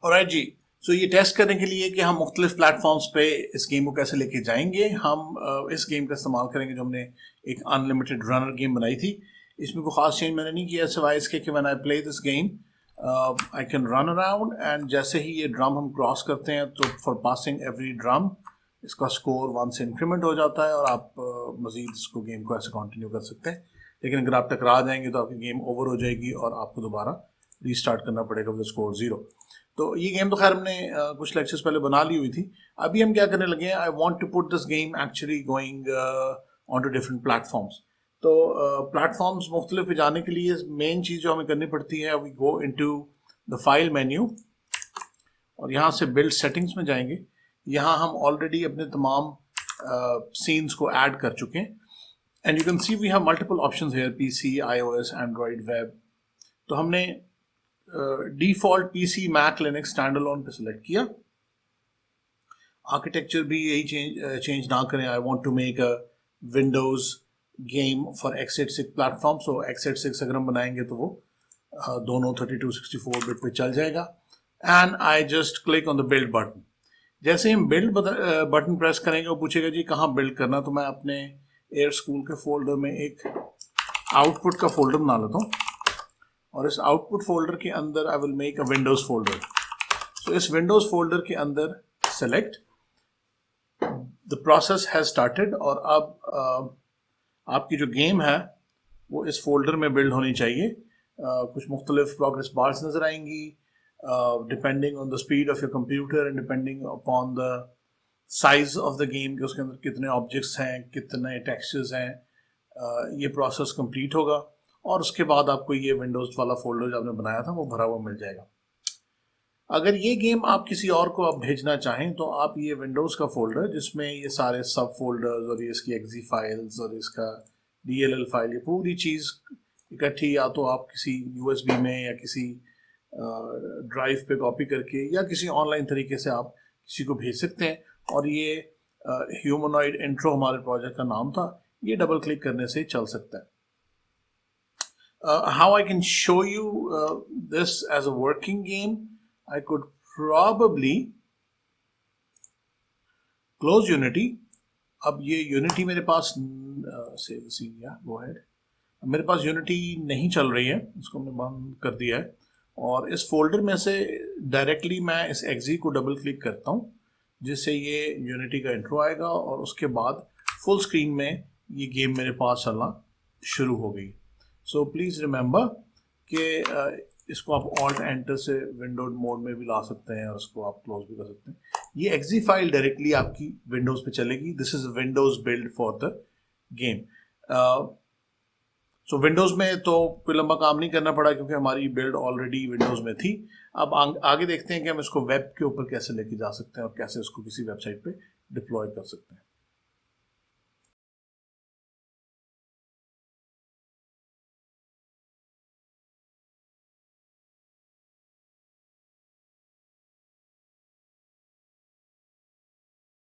Alright जी, सो ये test करने के लिए कि हम मुख्तलिफ प्लेटफॉर्म्स पे इस गेम को कैसे लेके जाएंगे, हम इस गेम का इस्तेमाल करेंगे जो हमने एक अनलिमिटेड रनर गेम बनाई थी। इसमें कोई ख़ास चेंज मैंने नहीं किया सिवाय इसके कि when I play this game I can run around and जैसे ही ये ड्रम हम क्रॉस करते हैं तो फॉर पासिंग एवरी ड्रम इसका स्कोर 1 से इंक्रीमेंट हो जाता है और आप मज़ीद इसको गेम को ऐसे कंटिन्यू कर सकते हैं। लेकिन अगर आप टकरा जाएंगे तो आपकी गेम ओवर हो जाएगी और आपको दोबारा रीस्टार्ट करना पड़ेगा विद स्कोर 0। तो ये गेम तो खैर हमने कुछ लेक्चर्स पहले बना ली हुई थी। अभी हम क्या करने लगे हैं, I want to put this game actually going on to different platforms. तो प्लेटफॉर्म्स मुख्तलिफ पे जाने के लिए मेन चीज़ जो हमें करनी पड़ती है, we go into the file menu और यहाँ से बिल्ड सेटिंग्स में जाएंगे। यहाँ हम ऑलरेडी अपने तमाम सीन्स को ऐड कर चुके हैं and you can see we have multiple options here, PC, iOS, Android, web. तो हमने default PC, Mac, Linux, standalone पे सिलेक्ट किया। आर्किटेक्चर भी यही चेंज ना करें। I want to make a Windows game for x86 platform. So x86 अगर हम बनाएंगे तो वो दोनों 3264 बिट पे चल जाएगा। And I just click on the build button. जैसे हम बिल्ड बटन प्रेस करेंगे वो पूछेगा जी कहाँ बिल्ड करना। तो मैं अपने एयर स्कूल के फोल्डर में एक आउटपुट का फोल्डर बना लेता हूँ और इस आउटपुट फोल्डर के अंदर I will make a windows folder. So इस विंडोज फोल्डर के अंदर select the process has started और अब आपकी जो गेम है वो इस फोल्डर में बिल्ड होनी चाहिए। कुछ मुख्तलिफ प्रोग्रेस बार्स नजर आएंगी depending on the speed of your computer and depending upon the size of the game कि उसके अंदर कितने ऑब्जेक्ट्स हैं, कितने टेक्सचर्स हैं। ये प्रोसेस कंप्लीट होगा और उसके बाद आपको ये विंडोज वाला फोल्डर जो आपने बनाया था वो भरा हुआ मिल जाएगा। अगर ये गेम आप किसी और को आप भेजना चाहें तो आप ये विंडोज का फोल्डर जिसमें ये सारे सब फोल्डर्स और ये इसकी एक्जी फाइल्स और इसका DLL फाइल, ये पूरी चीज़ इकट्ठी या तो आप किसी USB में या किसी ड्राइव पे कॉपी करके या किसी ऑनलाइन तरीके से आप किसी को भेज सकते हैं। और ये ह्यूमनॉइड इंट्रो हमारे प्रोजेक्ट का नाम था, ये डबल क्लिक करने से चल सकता है। How I can show you this as a working game, I could probably close Unity. अब ये Unity मेरे पास save the scene, yeah, go ahead. मेरे पास Unity नहीं चल रही है, इसको हमने बंद कर दिया है और इस फोल्डर में से डायरेक्टली मैं इस exe को डबल क्लिक करता हूँ जिससे ये Unity का इंट्रो आएगा और उसके बाद फुल स्क्रीन में ये गेम मेरे पास चलना शुरू हो गई। सो प्लीज़ रिमेंबर कि इसको आप ऑल्ट एंटर से विंडोज मोड में भी ला सकते हैं और इसको आप क्लोज भी कर सकते हैं। ये एक्जी फाइल डायरेक्टली आपकी विंडोज़ पे चलेगी। This is Windows build for the game. So Windows में तो कोई लंबा काम नहीं करना पड़ा क्योंकि हमारी बिल्ड ऑलरेडी विंडोज़ में थी। अब आगे देखते हैं कि हम इसको वेब के ऊपर कैसे लेके जा सकते हैं और कैसे इसको किसी वेबसाइट पे डिप्लॉय कर सकते हैं।